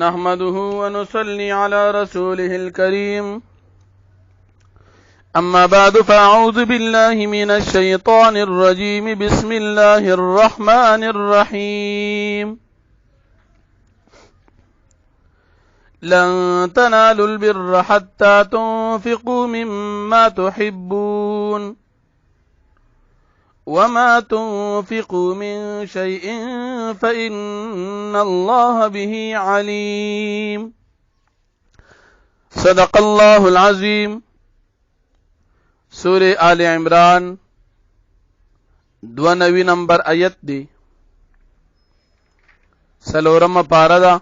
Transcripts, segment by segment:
نحمده ونصلي على رسوله الكريم أما بعد فأعوذ بالله من الشيطان الرجيم بسم الله الرحمن الرحيم لن تنالوا البر حتى تنفقوا مما تحبون وما تنفقوا من شيء فإن الله به عليم صدق الله العظيم سورة آل عمران 92 نمبر آیت دی سلورم پارا دا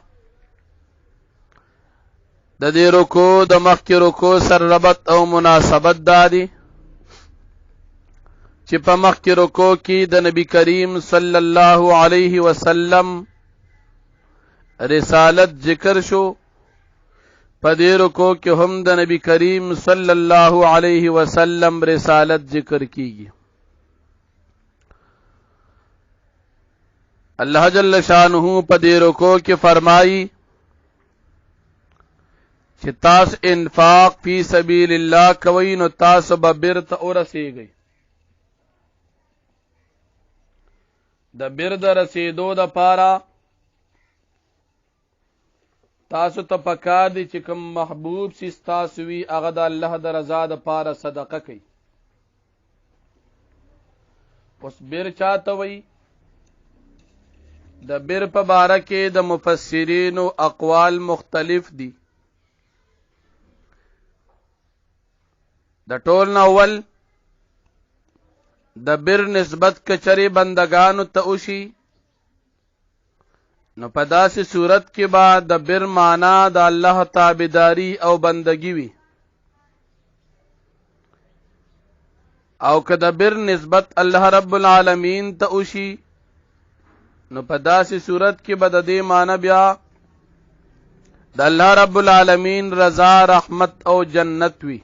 د دې رکو د مخکې رکو سره ربط او مناسبت دادي چې په مخکې رکو کې د نبی کریم صلی الله علیه وسلم رسالت ذکر شو په دې رکو کې هم د نبی کریم صلی الله علیه وسلم رسالت ذکر کیږي الله جل شانه په دې رکو کې فرمایي چې تاسو انفاق فی سبیل الله کوي نو تاسو به بیرته ورسیږئ د بیرته رسیدو دپاره تاسو ته پکار دي چې کوم محبوب سي تاسو وي هغه د الله د رضا دپاره صدقه کوي اوس بیر چاته وي د بیر په باره کې د مفسرینو اقوال مختلف دي د ټول نه اول د بر نسبت کچری بندگانو ته وشي نو په داسې صورت کې به د بر معنا د الله تابعداري او بندگی وي او که د بر نسبت الله رب العالمین ته وشي نو په داسې صورت کې به د دې معنا بیا د الله رب العالمین رضا رحمت او جنت وي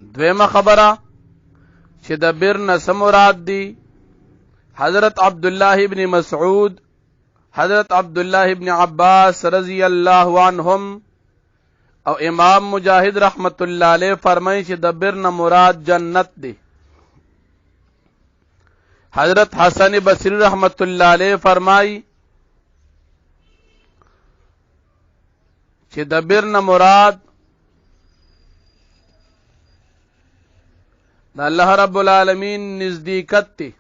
دویمه خبره چې د بر نه څه مراد دي حضرت عبدالله ابن مسعود حضرت عبدالله ابن عباس رضی الله عنهم او امام مجاهد رحمت الله علیه فرمایي چې د بر نه مراد جنت دی حضرت حسن بصری رحمت الله علیه فرمایي چې د بر نه مراد د الله رب العالمین نزدېکت دی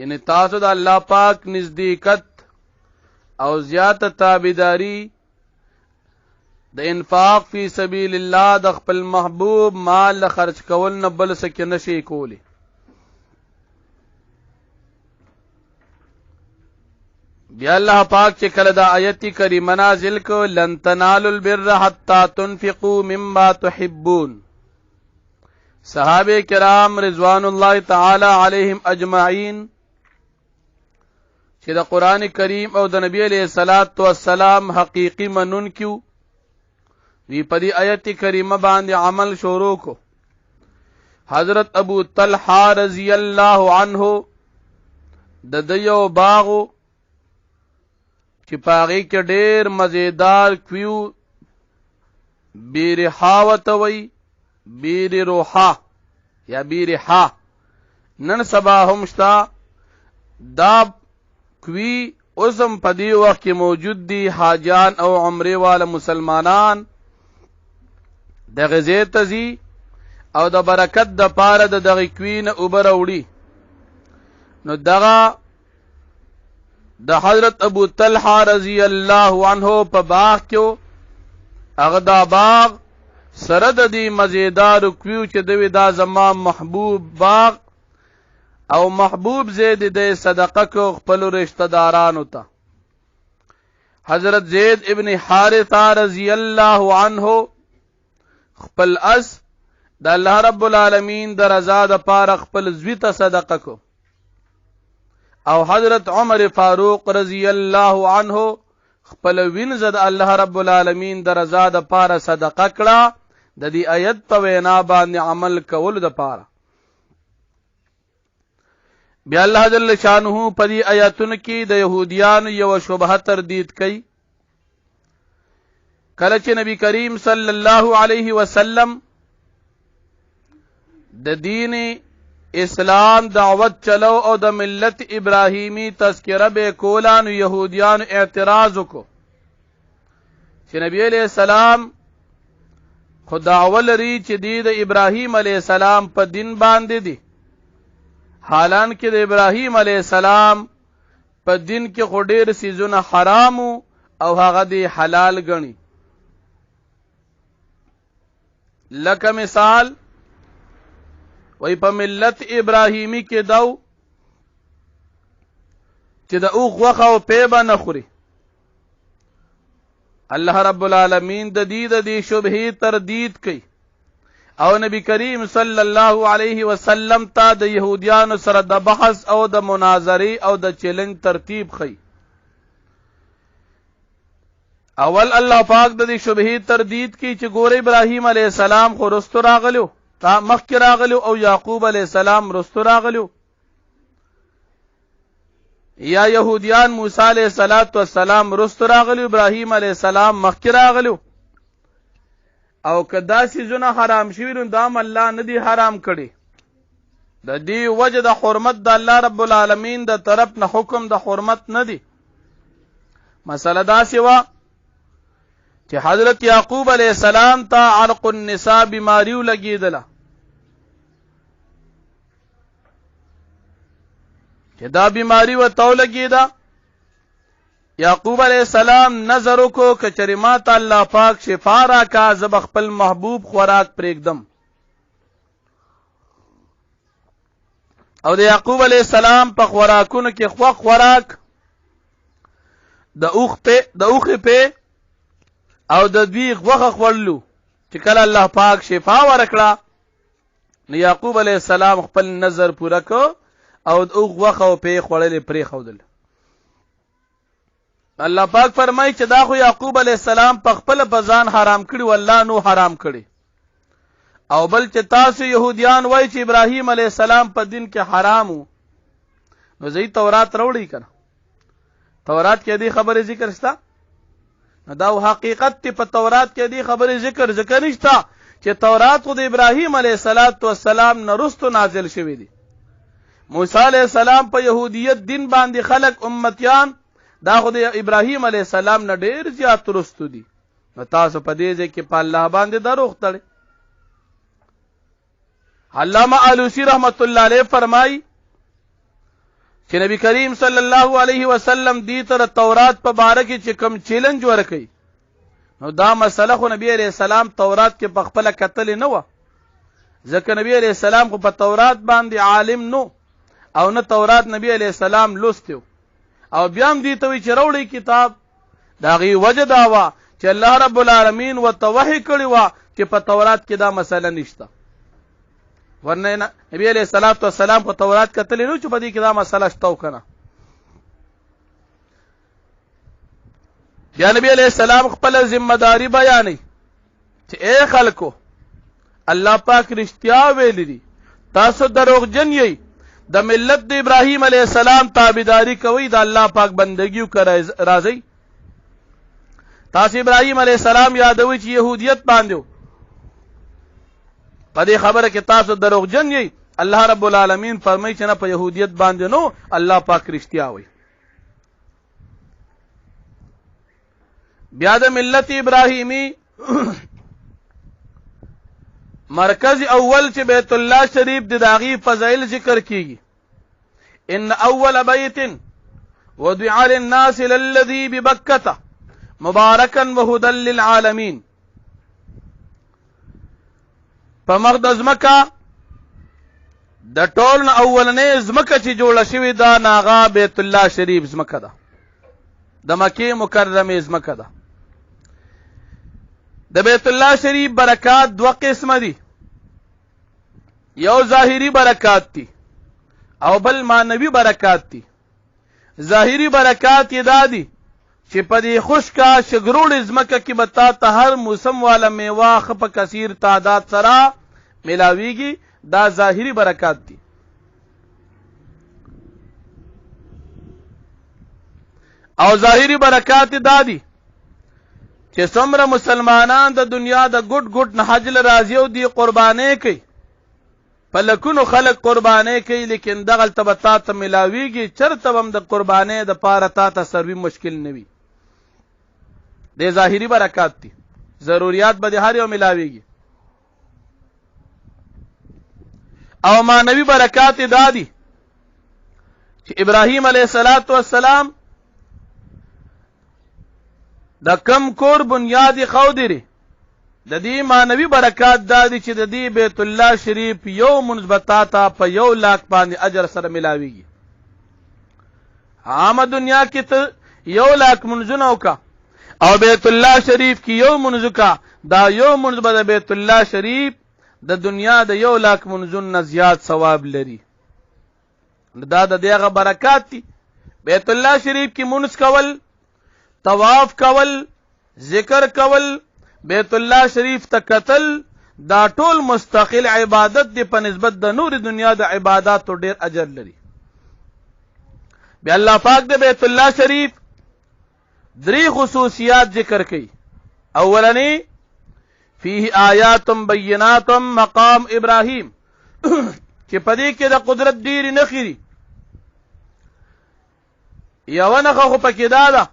یعنی تاسو د الله پاک نزدېکت او زیاته تابعداري د انفاق فی سبیل الله د خپل محبوب مال خرج کول نه بل څه کې نشي کولی بیا الله پاک چې کله د آیت کریمه نازل کو لن تنالوا البر حتى تنفقوا مما تحبون صحابه کرام رضوان الله تعالی علیہم اجمعین چې د قران کریم او د نبی علیہ الصلات والسلام حقیقی منون کیو وی په دې آیت کریمه باندې عمل شروع کو حضرت ابو طلحه رضی الله عنه د دیو باغو چې پاغي کې ډېر مزیدار کیو بیرحاوت وی بیر روحا یا بیرحا نن سبا هم شتا دا کوي اوسم په دې وخت کې موجود دي حاجان او عمره والا مسلمانان د غزې تزي او د برکت د پاره د دغه کوین اوبر وړي نو دغه د حضرت ابو طلحه رضی الله عنه په باغ کې هغه دا باغ سره د دې مزیدار کویو چې دوی دا زما محبوب باغ او محبوب زید د صدقه کو خپل رشتہ دارانو ته حضرت زید ابن حارثه رضی الله عنه خپل اس د الله رب العالمین د رضا د پاره خپل زوی ته صدقه کو او حضرت عمر فاروق رضی الله عنه خپل وینځ د الله رب العالمین د رضا د پاره صدقه کړه د دې آیت په وینا باندې عمل کول د پاره بیا الله جل شانه په دې آیاتونو کې د يهوديانو یو شبهه تردید کړي. کله چې نبی کریم صلی الله علیه وسلم د دین اسلام دعوت چلو او د ملت ابراهیمی تذکره به کولانو يهوديان اعتراض وکړو چې نبی علیہ السلام خدا ولري چې د ابراهیم علیہ السلام په دین باندې دي، حالانکه د ابراهیم علیہ السلام په دین کې خو ډېر سيزونه حرام او هغه دی حلال ګڼي. لکه مثال وی په ملت ابراهیمی کې داو چې د اوغ غوښه او پیبه نه خوري. الله رب العالمین د دې شبهې تردید کوي او نبی کریم صلی الله علیه وسلم ته د يهوديانو سره د بحث او د مناظرې او د چیلنج ترتیب خي. اول الله پاک د دې شبهې تردید کوي چې ګوره ابراهیم علیه السلام خو رستو راغلو، تا مخکې راغلو، او یعقوب علیہ السلام رستو راغلو، یا يهوديان موسی علیہ السلام رستو راغلو، ابراهیم علیہ السلام مخکې راغلو. او کدا سيزونه حرام شوي نو دا الله نه دي حرام کړي. د دې وجه د حرمت د الله رب العالمین د طرف نه حکم د حرمت نه دي. مسله دا سوا چې حضرت یعقوب علیہ السلام ته عرق النساء بیماری لګیدله، چې دا بیماری و تو لګیدا. یعقوب علیہ السلام نظر کو کچری ما ته الله پاک شفا را کا زب خپل محبوب خوراک پرېږدم. او د یعقوب علیہ السلام په خوراکونو کې خوراک د اوخ په او د دوی غوښه خوړلو چې کله الله پاک شفا ورکړه نو یعقوب علیہ السلام خپل نظر پوره کو او د اوخ غوښه په خوړلې پرې خودل. الله پاک فرمای چې دا خو یعقوب علیہ السلام په خپل بزان حرام کړي، والله نو حرام کړي. او بل چې تاسو يهوديان وای چې ابراهیم علیہ السلام په دین کې حرامو، نو زئی تورات راوړی کړه. تورات کې دې خبره ذکر شته؟ دا حقیقت ته په تورات کې دې خبره ذکر نشته چې تورات خو د ابراهیم علیہ السلام نه رستو نازل شوی دی. موسی علیہ السلام په يهودیت دین باندې خلق امتیان دا خو د ابراهیم علیہ السلام نه ډیر زیات رستو دي. نو تاسو په دې ځکه په الله باندې دروغ تړئ. علامہ آلوسی رحمت الله علیه فرمای چې نبی کریم صلی الله علیه وسلم دې تر تورات په باره کې چې کوم چیلنج ورکړي، نو دا مسله خو نبی علیہ السلام تورات کې په خپل کتل نه و، ځکه نبی علیہ السلام خو په تورات باندې عالم نو او نه تورات نبی علیہ السلام لوستو. او بیا هم دې ته وی چې راوړی کتاب دا غي وجه دا وا چې الله رب العالمین وتوحی کړی وا چې په تورات کې دا مسله نشته. ورنه نبی علیہ السلام په تورات کتل نو چې په دې کې دا مسله شته کنه. یا نبی علیہ السلام خپل ذمہ داری بیانې چې اے خلکو الله پاک رښتیا ویلي دي، تاسو دروغجن یې، د ملت د ابراهیم علیہ السلام تابعداري کوي، د الله پاک بندگیو کوي راځي. تاسو ابراهیم علیہ السلام یادوي چې يهودیت باندې په دې خبره کې تاسو دروغجن یې. الله رب العالمین فرمایي چې نه په يهودیت باندې نو، الله پاک رښتیا وایي. بیا د ملت ابراهیمی مرکز اول چې بیت الله شریف د داغي فضائل ذکر کیږي. ان اول بیت وضع للناس للذي ببکة مبارکا وهدى للعالمین. په مقدس مکه د ټول اولنې زمکه چې جوړه شوې ده ناغه بیت الله شریف زمکه ده، د مکه مکرمه زمکه ده. د بیت الله شریف برکات دو قسمه دي، یو ظاهری برکات دي او بل معنوي برکات دي. ظاهری برکات یې دادي چې په دې خشکا شګروړ زمکه کې بتا ته هر موسم والا میوه په کثیر تعداد سره ملاويږي، دا ظاهری برکات دي. او ظاهری برکات دادي چې څومره مسلمانان د دنیا د ګډ ګډ نه حج ل راځي او دی قرباني کوي په لکونو خلک قرباني کوي لیکن دغه تبتا ته ملاويږي چرته هم د قرباني د پاره تا سروي مشکل نوي د ظاهری برکات دي ضرورت به هر یو ملاويږي او مانوي برکات دادي چې ابراهيم عليه السلام د کم کور بنیادی خودري د دې مانوي برکات دادي چې د دې بیت الله شریف یو منځبتا په 1 لاکھ باندې اجر سره ملاويږي عام دنیا کې ته 1 لاکھ منځونه وکا او بیت الله شریف کې یو منځ کا دا یو منځ به د بیت الله شریف د دنیا د 1 لاکھ منځونه زیات ثواب لري دا د دغه برکات دي بیت الله شریف کې منځ کول طواف کول ذکر کول بیت الله شریف ته قتل دا ټول مستقل عبادت دی په نسبت د نور دنیا د عبادتو ډیر اجر لري بیا الله پاک د بیت الله شریف 3 خصوصیات ذکر کړي اولنی فيه آیات بینات مقام ابراهیم چې پدې کې د قدرت ډیر نخري یو نه خو پکې دا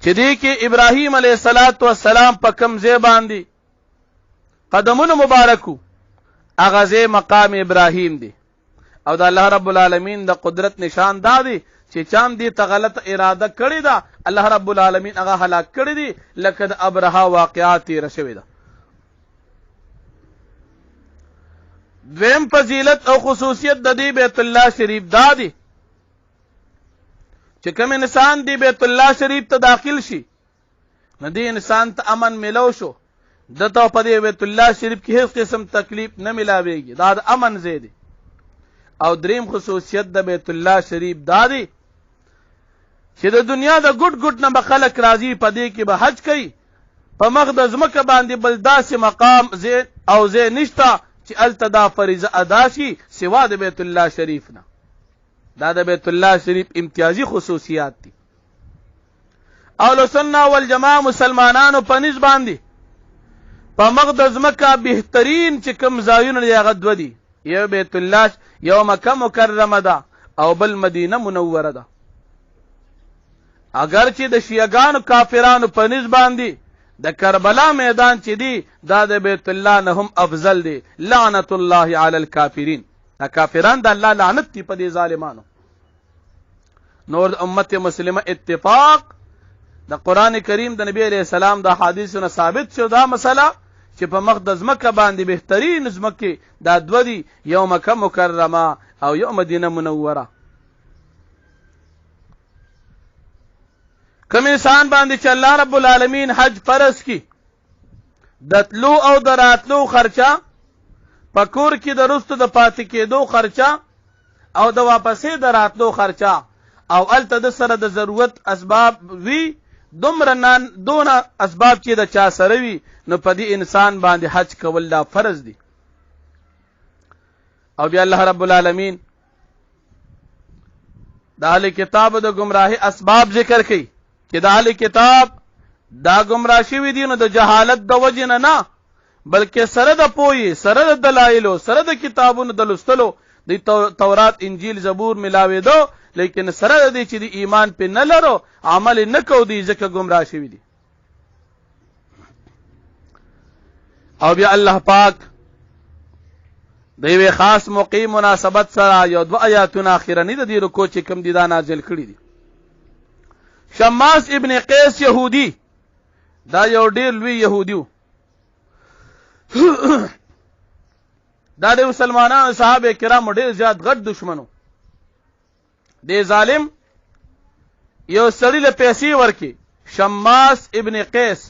چې دې کې ابراهيم عليه السلام په کوم ځای باندې قدمونه مبارکو هغه ځای مقام ابراهيم دی او د الله رب العالمین د قدرت نشان دادي چې چام دې ته غلط اراده کړی دا الله رب العالمین هغه هلاک کړی دی لکه د ابرها واقعات رشوي ده دویم فضیلت او خصوصیت د دې بیت الله شریف دادي چې کوم انسان دی بیت الله شریف ته داخل شي نو دی انسان ته امن ملو شو دته په دې بیت الله شریف کې هیڅ قسم تکلیف نه ملاويږي دا د امن ځای دی او دریم خصوصیت د بیت الله شریف دا دی چې د دنیا د ګډ ګډ نه خلک راځي په دې کې به حج کوي په مقدس مکه باندې بل داسې مقام ځای او ځای نشته چې التدا فریضه ادا شي سوا د بیت الله شریف نه دا د بیت الله شریف امتیازي خصوصیات دي اهل سنت والجماعه مسلمانانو په نسبت باندې په مقدس مکه بهترین چې کوم ځایونه دی هغه دوه دي یو بیت الله یو مکه مکرمه ده او بل مدینه منوره ده اگر چې د شیعاګانو کافرانو په نسبت باندې د کربلا میدان چې دی دا د بیت الله نه هم افضل دی لعنت الله علی الکافرین دا کافران د الله لعنت دی په دې ظالمانو نور امت مسلمه اتفاق د قران کریم د نبی علیہ السلام د حدیثونو ثابت شو دا مسله چې په مقدس مکه باندې بهترین ځمکه دا دوه دي یو مکه مکرمه او یو مدینه منوره کوم انسان باندې چې الله رب العالمین حج فرض کی د تلو او دراتلو خرچه پکور کې د رستو د پاتې کېدو خرچه او د واپسې دراتلو خرچه او الته د سره د ضرورت اسباب وی دومره دونه اسباب چې د چا سره وي نو په دې انسان باندې حج کول دا فرض دي او بیا الله رب العالمین د اهل کتاب د گمراهی اسباب ذکر کړي چې د اهل کتاب دا گمراه شوی دي نو د جهالت د وجه نه بلکې سره د پوهې سره د دلایلو سره د کتابونو د لوستلو د تورات انجیل زبور ملاوي دو لیکن سره د دې چې د ایمان په نه لرو عمل نه کو دي ځکه گمراه شوی دي او بیا الله پاک د یو خاص موقع مناسبت سره یو دو آیاتونه اخیرنی د دې رکو چې کوم دي دا نازل کړی دي شماس ابن قیس يهودي دا یو ډیر لوی يهودي دا د مسلمانانو صحابه کرام ډیر زیات غټ دشمنو دی ظالم یو سړی له پیسې ورکی شماس ابن قیس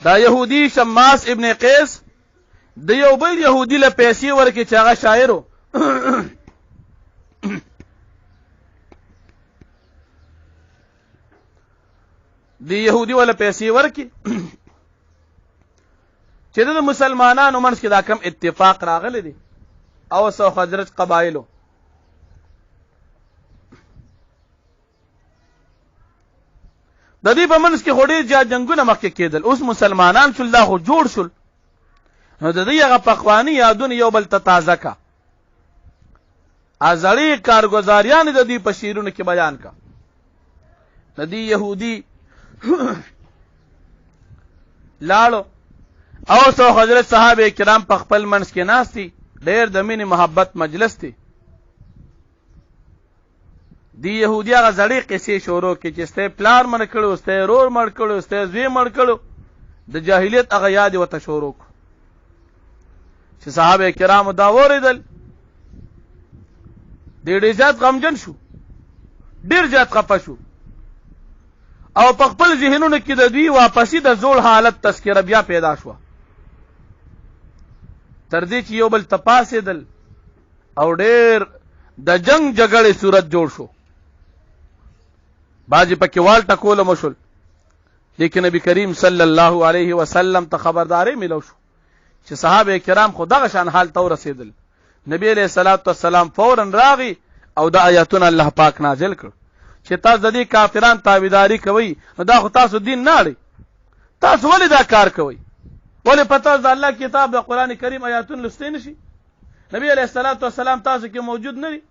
دا يهودي شماس ابن قیس د یو بل يهودي له پیسې ورکی چې هغه شاعرو دی يهودي ولا پیسې ورکی چې د مسلمانانو منځ کې دا کم اتفاق راغلی دی اوس او خزرج قبایلو. د دې په منځ کې هډې جنگونه مخکې کېدل، اوس مسلمانان شول، دا خو جوړ شول، نو د دې هغه پخوانی یادونه یو بل ته تازه کا، ازړې کارګزاریان د دې په شیرونو کې بیان کا. د دې يهودي لاړو او سو حضرت صحابه کرام په خپل منځ کې ناشتي، ډېر د مینې محبت مجلس دی. دی يهودي هغه زړې قصې شروع کې چې سته پلار مړ کړو، سته رور مړ کړو، سته زوی مړ کړو، د جاهلیت هغه یاد وته شروع چې صحابه کرام دا وریدل، ډېر زیات غمجن شو، ډېر زیات خفه شو، او په خپل ذهنونو کې د دوی واپسی د زوړ حالت تذکره بیا پیدا شو، تر دې چې یو بل تپاسېدل او ډېر د جنگ جګړې صورت جوړ شو. باجی پکې وال ټکول مشول، لیکن نبی کریم صلی الله علیه وسلم ته خبرداري ملو شو چې صحابه کرام خو دغه شان حال ته رسیدل. نبی علیہ الصلوۃ والسلام فورا راغی او د آیاتونه الله پاک نازل کړ چې تاسو د دې کافرانو تابعداري کوئ، نو دا خو تاسو دین نه لري، تاسو ولې دا کار کوئ؟ ولې پتہ د الله کتاب د قران کریم آیاتونه لسته نشي؟ نبی علیہ الصلوۃ والسلام تاسو کې موجود نه دي،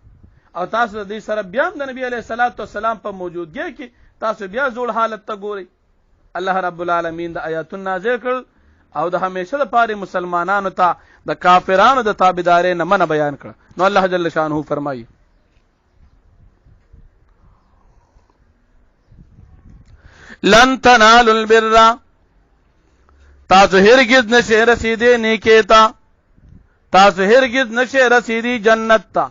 او تاسو د دې سره بیا د نبی علیہ الصلوۃ والسلام په موجودګۍ کې تاسو بیا زوړ حالت ته ګورئ. الله رب العالمین د آیاتونه نازل کړ او د همیشه لپاره مسلمانانو ته د کافرانو د تابعدارۍ نه منع بیان کړ. نو الله جل شانه فرمایي لن تنالوا البر، تاسو هرگز نشئ رسیدې نیکۍ ته، تاسو هرگز نشئ رسیدې جنت ته،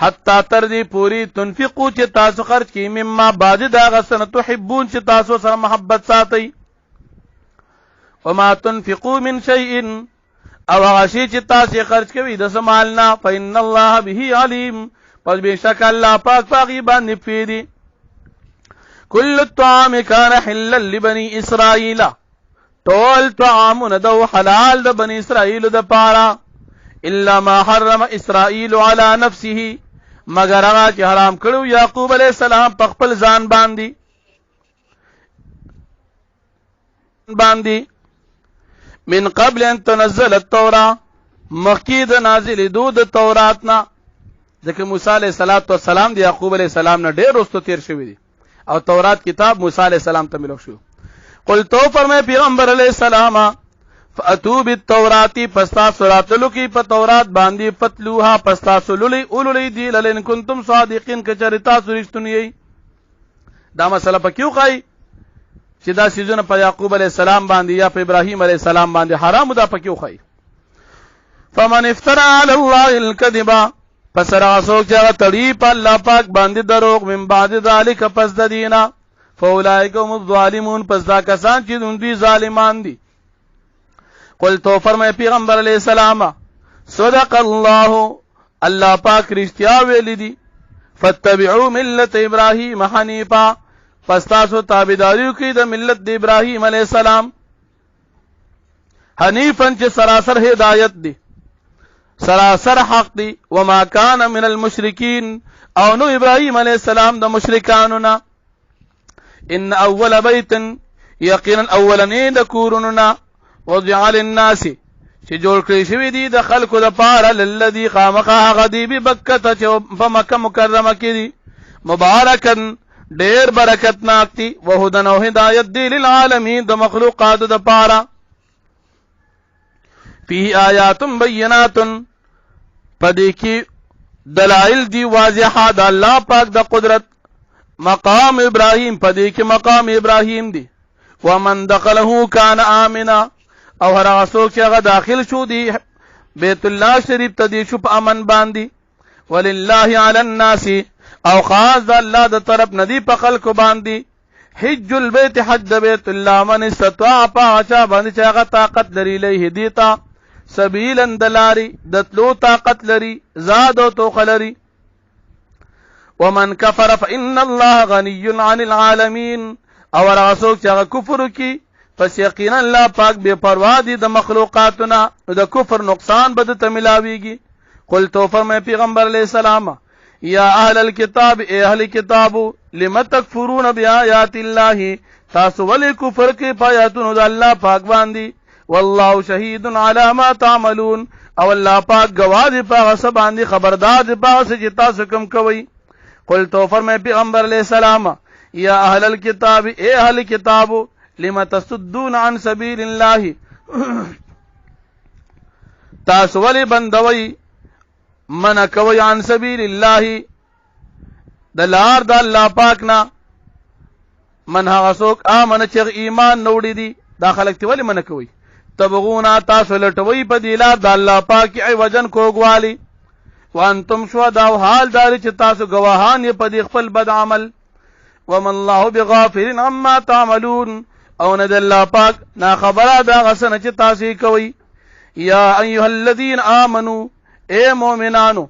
حتی تر دې پوری تنفقو چې تاسو خرج کړئ مما بعد دا غسن تحبون چې تاسو سره محبت ساتئ، وما تنفقوا من شيء او هغه شی چې تاسو خرج کوئ د سمالنا فإن الله به علیم، پس بشک الله پاک پاغي باندې پیری. كل الطعام كان حلا لبني اسرائيل، طول طعامنا دو حلال د بني اسرائيل د پارا، الا ما حرم اسرائيل على نفسه، مگر هغه چې حرام کړو یعقوب علیہ السلام په خپل ځان باندې من قبل ان تنزل التوراة، مخکې د نازل د توراتنا، ځکه موسی علیہ السلام د یعقوب علیہ السلام نه ډېر وروسته تیر شوی دی او تورات کتاب موسی علیہ السلام ته ملو شو. قل تو فرمائے پیغمبر علیہ السلام فاتو بالتورات، پستا سوراتلو کی په تورات باندې، فتلوها پستا سلولی اولولی دی لئن کنتم صادقین کچرتا سرشتنی. دا مسله پکیو خای چې دا سيزونه په یعقوب علیہ السلام باندې یا په ابراهیم علیہ السلام باندې حرام، دا پکیو خای. فمن افترى على الله الكذب، پس راسو چې هغه تړي په الله پاک باندې دروغ، من بعد ذلك پس د دینا، فاولئک هم الظالمون، پس دا کسان چې دوی ظالمان دي. قل تو فرمائے پیغمبر علیہ السلام صدق الله، الله پاک رښتیا ویلي دي، فتبعوا ملت ابراهیم حنیفا، پس تاسو تابعداري کوئ د ملت د ابراهیم علیہ السلام، حنیفا چې سراسر هدایت دی، سراسر حق دی، وما كان من المشرکین، او نو ابراهیم علیہ السلام د مشرکانو نه. ان اول بیت، یقینا اولنې د کورونو، وضع للناس چې جوړ کړی شوی دی د خلکو د پاره، للذي خامخا غدی ببکته چې په مکه مکرمه کې دی، مبارکن ډیر برکتناک دی، وهدن او هدایت دی للعالمین د مخلوقات د پاره. فيه آیات بینات، پدې کې دلائل دی واضحه د الله پاک د قدرت. مقام ابراهیم، پدې کې مقام ابراهیم دی. ومن دخله كان آمنا، او هر هغه څوک چې هغه داخل شو دی بیت الله شریف ته دی شو په امن باندې. ولله علی الناس، او خاص الله د طرف ندی په خلکو باندې، حج البيت، حج بیت الله، من استطاع پاچا باندې چې هغه طاقت لري، له دیتا سبیلا دلاری، دتلو طاقت لري، زاد او توخ لري. ومن كفر فإن الله غني عن العالمين، او راسوک چې هغه کفر کی پس یقینا الله پاک بے پروا دي د مخلوقاتنا، د کفر نقصان بد ته ملاويږي. قل تو فرمائے پیغمبر علیہ السلام یا اہل الكتاب اے اہل کتابو لم تکفرون بآیات اللہ تاسو ولی کفر کی پایاتونو دا اللہ پاک باندی واللہ شہید علی ما تعملون او اللہ پاک گواہ دی پاک سباندی خبردار دی پاک سے جتا سکم کوئی قل تو فرمائے پیغمبر علیہ السلام یا اہل الكتاب اے اہل کتابو لم تصدون عن سبیل اللہ تاسو ولی بندوی منع کوي عن سبیل الله د لار د الله پاکنا من هغه څوک امن چې ایمان نوړي دي دا خلک ته ولی منع کوي تبغونا تاسو لټوي په دی لار د الله پاک ای وجن کوګوالي وانتم شهدا او حال دار چې تاسو گواهان یې په دی خپل بد عمل وما الله بغافل عما تعملون او نه د الله پاک نا خبره دا غسنه چې تاسو کوي یا ایها الذين آمنوا اے مومنانو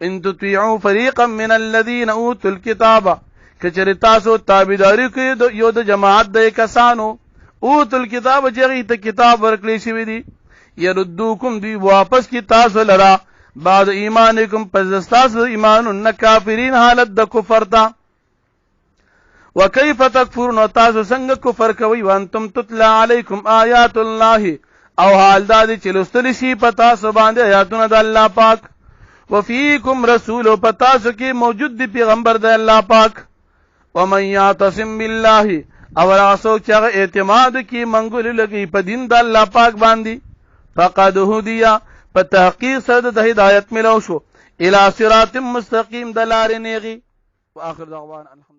ان تطیعوا فریقا من الذین اوتوا الكتاب کچری تاسو تابعداری کوي یو د جماعت د کسانو اوتوا الكتاب جری ته کتاب ورکړی شوی دی يردوکم دی واپس کی تاسو لرا بعد ایمانکم پس تاسو ایمان ان کافرین حالت د کفر تا وکيف تکفرون تاسو څنګه کفر کوي وانتم تتلى علیکم آیات الله او حال دا دی چې لوستل شي پتا سو باندې آیاتونه د الله پاک وفیکم رسول پتا سو کې موجود دی پیغمبر د الله پاک ومن یعتصم بالله او راسو چې اعتماد کی منګول لګي په دین د الله پاک باندې فقد هدیا په تحقیق سره د هدایت ملو شو الی صراط مستقیم د لارې نیغي واخر دعوانا